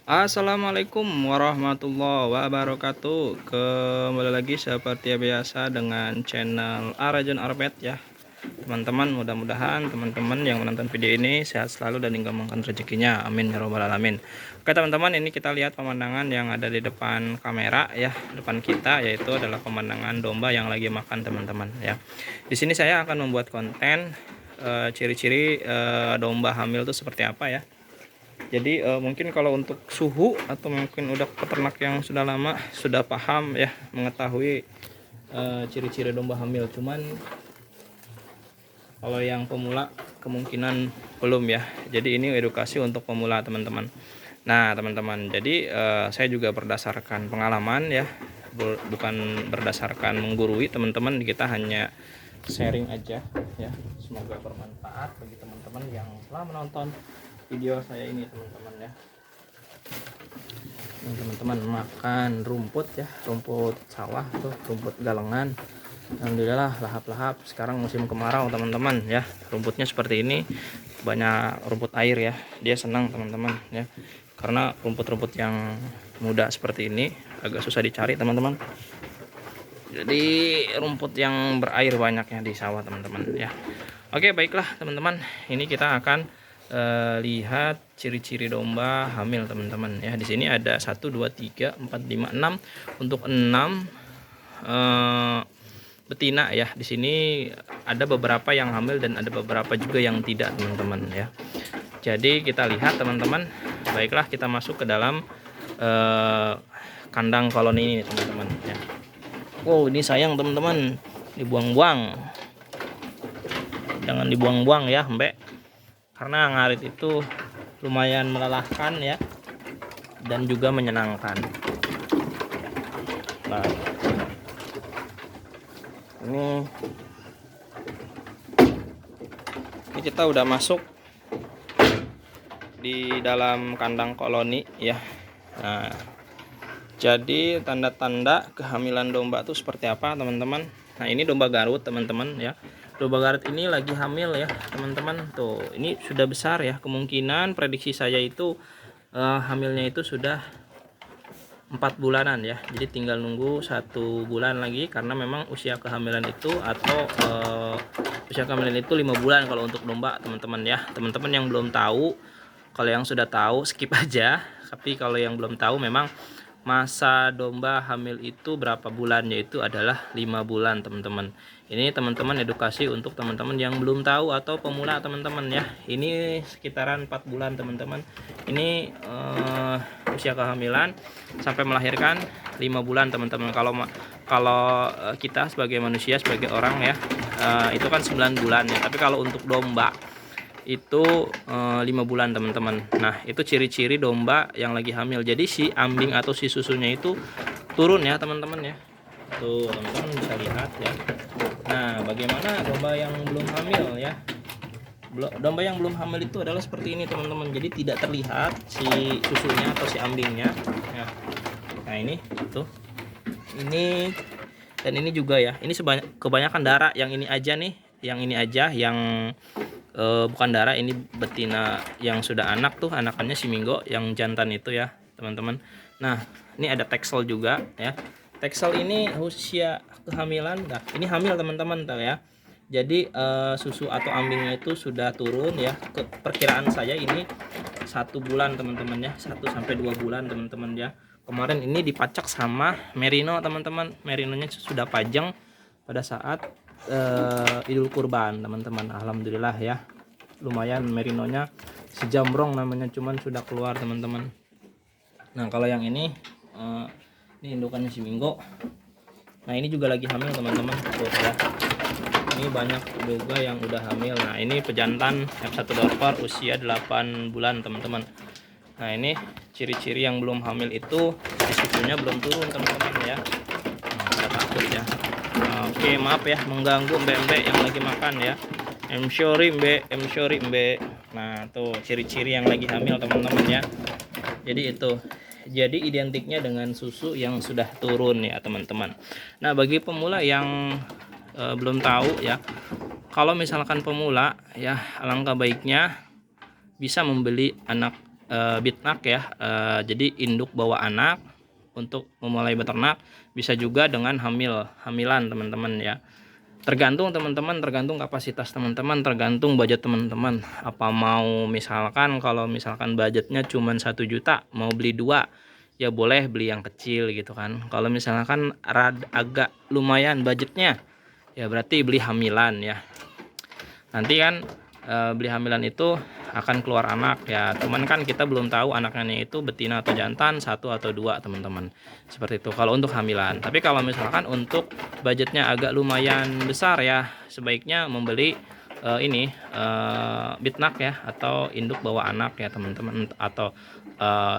Assalamualaikum warahmatullahi wabarakatuh. Kembali lagi seperti biasa dengan channel Arajun Arbet ya. Teman-teman, mudah-mudahan teman-teman yang menonton video ini sehat selalu dan dikembangkan rezekinya. Amin ya robbal alamin. Oke teman-teman, ini kita lihat pemandangan yang ada di depan kamera ya, depan kita, yaitu adalah pemandangan domba yang lagi makan teman-teman ya. Di sini saya akan membuat konten ciri-ciri domba hamil itu seperti apa ya. Jadi mungkin kalau untuk suhu atau mungkin udah peternak yang sudah lama sudah paham ya, mengetahui ciri-ciri domba hamil. Cuman kalau yang pemula kemungkinan belum ya. Jadi ini edukasi untuk pemula teman-teman. Nah teman-teman, jadi saya juga berdasarkan pengalaman ya, bukan berdasarkan menggurui teman-teman. Kita hanya sharing aja ya. Semoga bermanfaat bagi teman-teman yang telah menonton video saya ini teman-teman ya. Teman-teman makan rumput ya, rumput sawah tuh, rumput galengan. Alhamdulillah lahap-lahap. Sekarang musim kemarau teman-teman ya, rumputnya seperti ini, banyak rumput air ya. Dia senang teman-teman ya, karena rumput-rumput yang muda seperti ini agak susah dicari teman-teman. Jadi rumput yang berair banyaknya di sawah teman-teman ya. Oke baiklah teman-teman, ini kita akan lihat ciri-ciri domba hamil teman-teman ya. Di sini ada 1 2 3 4 5 6 untuk 6 betina ya. Di sini ada beberapa yang hamil dan ada beberapa juga yang tidak teman-teman ya. Jadi kita lihat teman-teman. Baiklah, kita masuk ke dalam kandang koloni ini teman-teman ya. Wow, ini sayang teman-teman, dibuang-buang. Jangan dibuang-buang ya mbak, karena ngarit itu lumayan melelahkan ya, dan juga menyenangkan. Nah ini kita udah masuk di dalam kandang koloni ya. Nah jadi tanda-tanda kehamilan domba itu seperti apa teman-teman. Nah ini domba Garut teman-teman ya. Domba Garut ini lagi hamil ya teman-teman. Tuh ini sudah besar ya, kemungkinan prediksi saya itu hamilnya itu sudah 4 bulanan ya. Jadi tinggal nunggu 1 bulan lagi, karena memang usia kehamilan itu atau usia kehamilan itu 5 bulan kalau untuk domba teman-teman ya. Teman-teman yang belum tahu, kalau yang sudah tahu skip aja. Tapi kalau yang belum tahu, memang masa domba hamil itu berapa bulan, yaitu adalah 5 bulan teman-teman. Ini teman-teman edukasi untuk teman-teman yang belum tahu atau pemula teman-teman ya. Ini sekitaran 4 bulan teman-teman. Ini usia kehamilan sampai melahirkan 5 bulan teman-teman. Kalau kita sebagai manusia, sebagai orang ya, itu kan 9 bulan ya. Tapi kalau untuk domba itu 5 bulan teman-teman. Nah itu ciri-ciri domba yang lagi hamil. Jadi si ambing atau si susunya itu turun ya teman-teman ya. Tuh teman-teman bisa lihat ya. Nah bagaimana domba yang belum hamil ya. Domba yang belum hamil itu adalah seperti ini teman-teman. Jadi tidak terlihat si susunya atau si ambingnya ya. Nah ini tuh, ini dan ini juga ya. Ini kebanyakan darah. Yang ini aja nih, yang ini aja yang bukan darah. Ini betina yang sudah anak tuh, anakannya si Minggo yang jantan itu ya teman-teman. Nah ini ada Texel juga ya. Texel ini usia kehamilan, nah ini hamil teman-teman tahu ya. Jadi susu atau ambingnya itu sudah turun ya. Perkiraan saya ini 1 bulan teman-teman ya, 1 sampai 2 bulan teman-teman ya. Kemarin ini dipacak sama merino teman-teman. Merinonya sudah pajang pada saat Idul Kurban teman-teman. Alhamdulillah ya, lumayan merinonya, si Jambrong namanya, cuman sudah keluar teman-teman. Nah kalau yang ini indukannya si Minggo. Nah ini juga lagi hamil teman-teman ya. Ini banyak juga yang udah hamil. Nah ini pejantan F1 dorper usia 8 bulan teman-teman. Nah ini ciri-ciri yang belum hamil itu risikonya belum turun teman-teman ya. Nah, saya takut ya. Oke maaf ya mengganggu mbak-mbak yang lagi makan ya. I'm sorry mbak. Nah tuh ciri-ciri yang lagi hamil teman-teman ya. Jadi itu, jadi identiknya dengan susu yang sudah turun ya teman-teman. Nah bagi pemula yang belum tahu ya, kalau misalkan pemula ya, alangkah baiknya bisa membeli anak bitnak ya, jadi induk bawa anak untuk memulai beternak, bisa juga dengan hamilan teman-teman ya. Tergantung teman-teman, tergantung kapasitas teman-teman, tergantung budget teman-teman. Apa mau misalkan, kalau misalkan budgetnya cuma 1 juta, mau beli 2, ya boleh beli yang kecil gitu kan. Kalau misalkan agak lumayan budgetnya, ya berarti beli hamilan ya. Nanti kan beli hamilan itu akan keluar anak ya, cuman kan kita belum tahu anaknya itu betina atau jantan, 1 atau 2 teman-teman, seperti itu kalau untuk hamilan. Tapi kalau misalkan untuk budgetnya agak lumayan besar ya, sebaiknya membeli ini bitnak ya, atau induk bawa anak ya teman-teman, atau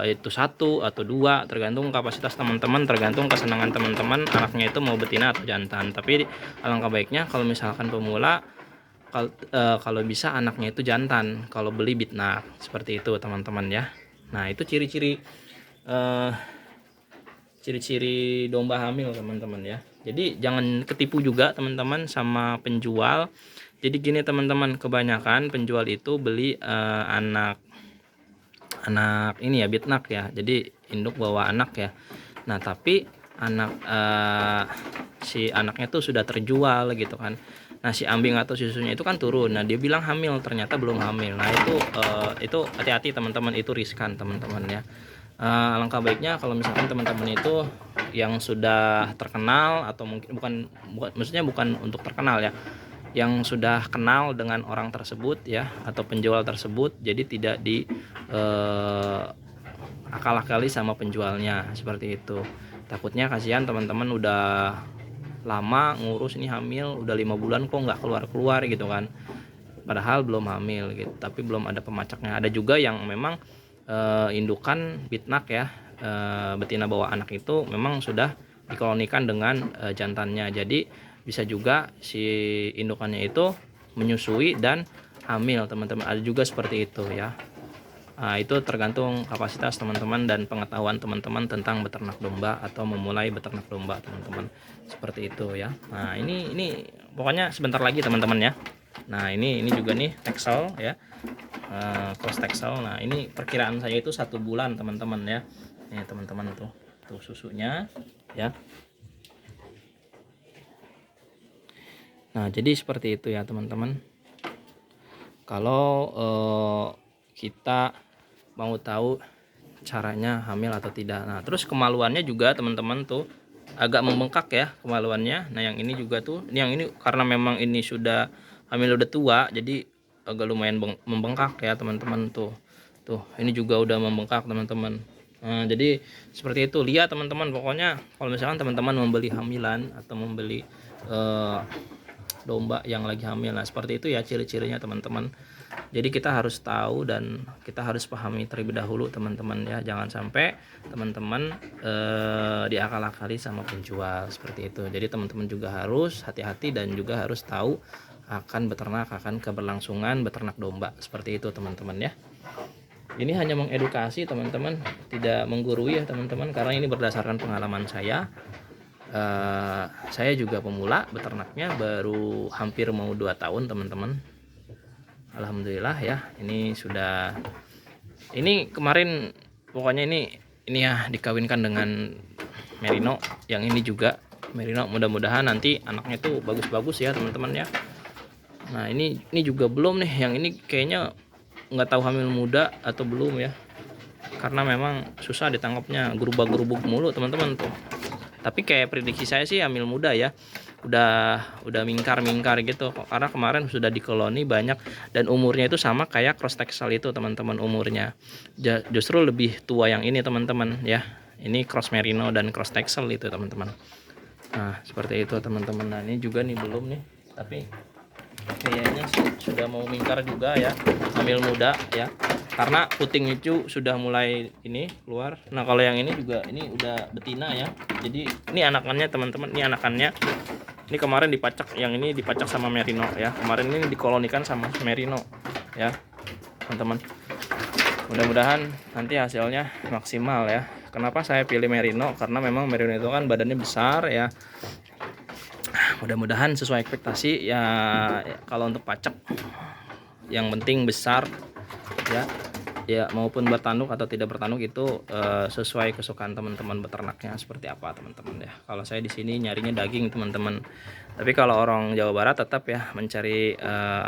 itu 1 atau 2, tergantung kapasitas teman-teman, tergantung kesenangan teman-teman anaknya itu mau betina atau jantan. Tapi alangkah baiknya kalau misalkan pemula, kalau bisa anaknya itu jantan kalau beli bitnak, seperti itu teman-teman ya. Nah itu ciri-ciri domba hamil teman-teman ya. Jadi jangan ketipu juga teman-teman sama penjual. Jadi gini teman-teman, kebanyakan penjual itu beli anak ini ya, bitnak ya, jadi induk bawa anak ya. Nah tapi si anaknya tuh sudah terjual gitu kan. Nah si ambing atau susunya itu kan turun, nah dia bilang hamil, ternyata belum hamil. Nah itu hati-hati teman-teman, itu riskan teman-teman ya. Alangkah baiknya kalau misalkan teman-teman itu yang sudah terkenal, atau mungkin maksudnya bukan untuk terkenal ya, yang sudah kenal dengan orang tersebut ya, atau penjual tersebut, jadi tidak di akal-akali sama penjualnya, seperti itu. Takutnya kasihan teman-teman udah lama ngurus ini hamil, udah 5 bulan kok nggak keluar gitu kan, padahal belum hamil gitu, tapi belum ada pemacaknya. Ada juga yang memang indukan bitnak ya, betina bawa anak itu memang sudah dikolonikan dengan jantannya, jadi bisa juga si indukannya itu menyusui dan hamil teman-teman, ada juga seperti itu ya. Nah, itu tergantung kapasitas teman-teman dan pengetahuan teman-teman tentang beternak domba atau memulai beternak domba teman-teman, seperti itu ya. Nah ini pokoknya sebentar lagi teman-teman ya. Nah ini juga nih Texel ya, cross Texel. Nah ini perkiraan saya itu 1 bulan teman-teman ya. Nih teman-teman tuh susunya ya. Nah jadi seperti itu ya teman-teman. Kalau kita mau tahu caranya hamil atau tidak. Nah terus kemaluannya juga teman-teman tuh agak membengkak ya kemaluannya. Nah yang ini juga tuh, yang ini karena memang ini sudah hamil, udah tua, jadi agak lumayan membengkak ya teman-teman tuh. Ini juga udah membengkak teman-teman. Nah jadi seperti itu, lihat teman-teman. Pokoknya kalau misalkan teman-teman membeli hamilan atau membeli domba yang lagi hamil, nah seperti itu ya ciri-cirinya teman-teman. Jadi kita harus tahu dan kita harus pahami terlebih dahulu teman-teman ya, jangan sampai teman-teman diakal-akali sama penjual, seperti itu. Jadi teman-teman juga harus hati-hati dan juga harus tahu akan beternak, akan keberlangsungan beternak domba, seperti itu teman-teman ya. Ini hanya mengedukasi teman-teman, tidak menggurui ya teman-teman, karena ini berdasarkan pengalaman saya. Saya juga pemula beternaknya, baru hampir mau 2 tahun teman-teman. Alhamdulillah ya, ini sudah, ini kemarin pokoknya ini ya dikawinkan dengan merino. Yang ini juga merino, mudah-mudahan nanti anaknya tuh bagus-bagus ya teman-teman ya. Nah ini juga belum nih, yang ini kayaknya nggak tahu hamil muda atau belum ya, karena memang susah ditangkapnya, gerubak-gerubuk mulu teman-teman tuh. Tapi kayak prediksi saya sih hamil muda ya, udah mingkar gitu, karena kemarin sudah dikoloni banyak dan umurnya itu sama kayak cross Texel itu teman-teman, umurnya justru lebih tua yang ini teman-teman ya. Ini cross merino dan cross Texel itu teman-teman. Nah seperti itu teman-teman. Nah ini juga nih belum nih, tapi kayaknya sudah mau mingkar juga ya, hamil muda ya, karena puting itu sudah mulai ini keluar. Nah kalau yang ini juga, ini udah betina ya, jadi ini anakannya teman-teman, ini anakannya. Ini kemarin dipacak, yang ini dipacak sama merino ya, kemarin ini dikolonikan sama merino ya teman-teman. Mudah-mudahan nanti hasilnya maksimal ya. Kenapa saya pilih merino, karena memang merino itu kan badannya besar ya. Mudah-mudahan sesuai ekspektasi ya. Kalau untuk pacak yang penting besar ya, ya maupun bertanduk atau tidak bertanduk itu sesuai kesukaan teman-teman beternaknya seperti apa teman-teman ya. Kalau saya di sini nyarinya daging teman-teman. Tapi kalau orang Jawa Barat tetap ya mencari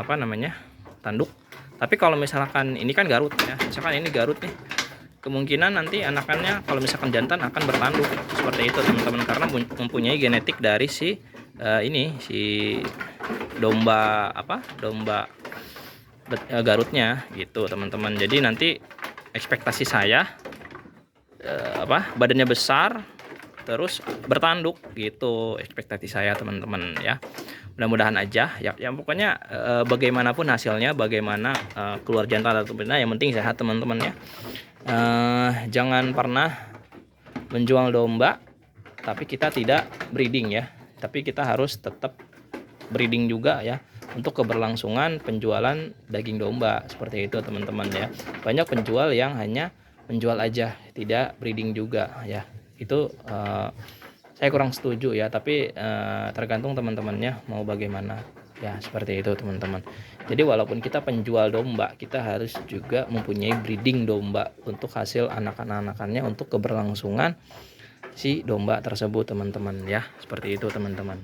apa namanya, tanduk. Tapi kalau misalkan ini kan Garut ya, misalkan ini Garut nih, kemungkinan nanti anakannya kalau misalkan jantan akan bertanduk seperti itu teman-teman, karena mempunyai genetik dari si ini si domba apa, domba Garutnya gitu teman-teman. Jadi nanti ekspektasi saya apa, badannya besar terus bertanduk gitu ekspektasi saya teman-teman ya. Mudah-mudahan aja ya, yang pokoknya bagaimanapun hasilnya, bagaimana keluar jantan atau betina, yang penting sehat teman-teman ya. Jangan pernah menjual domba tapi kita tidak breeding ya, tapi kita harus tetap breeding juga ya untuk keberlangsungan penjualan daging domba seperti itu teman-teman ya. Banyak penjual yang hanya menjual aja, tidak breeding juga ya. Itu saya kurang setuju ya, tapi tergantung teman-temannya mau bagaimana ya, seperti itu teman-teman. Jadi walaupun kita penjual domba, kita harus juga mempunyai breeding domba untuk hasil anakan-anakannya, untuk keberlangsungan si domba tersebut teman-teman ya, seperti itu teman-teman.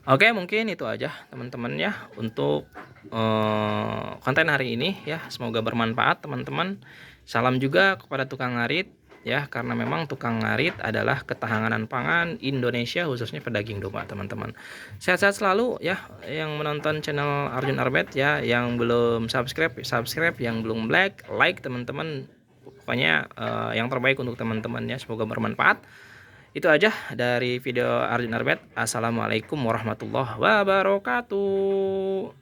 Oke, mungkin itu aja teman-teman ya untuk konten hari ini ya. Semoga bermanfaat teman-teman. Salam juga kepada tukang ngarit ya, karena memang tukang ngarit adalah ketahanan pangan Indonesia, khususnya pedaging domba teman-teman. Sehat-sehat selalu ya yang menonton channel Arjun Arbet ya. Yang belum subscribe, yang belum like teman-teman. Pokoknya yang terbaik untuk teman-teman ya. Semoga bermanfaat. Itu aja dari video Arjun Arbet. Assalamualaikum warahmatullahi wabarakatuh.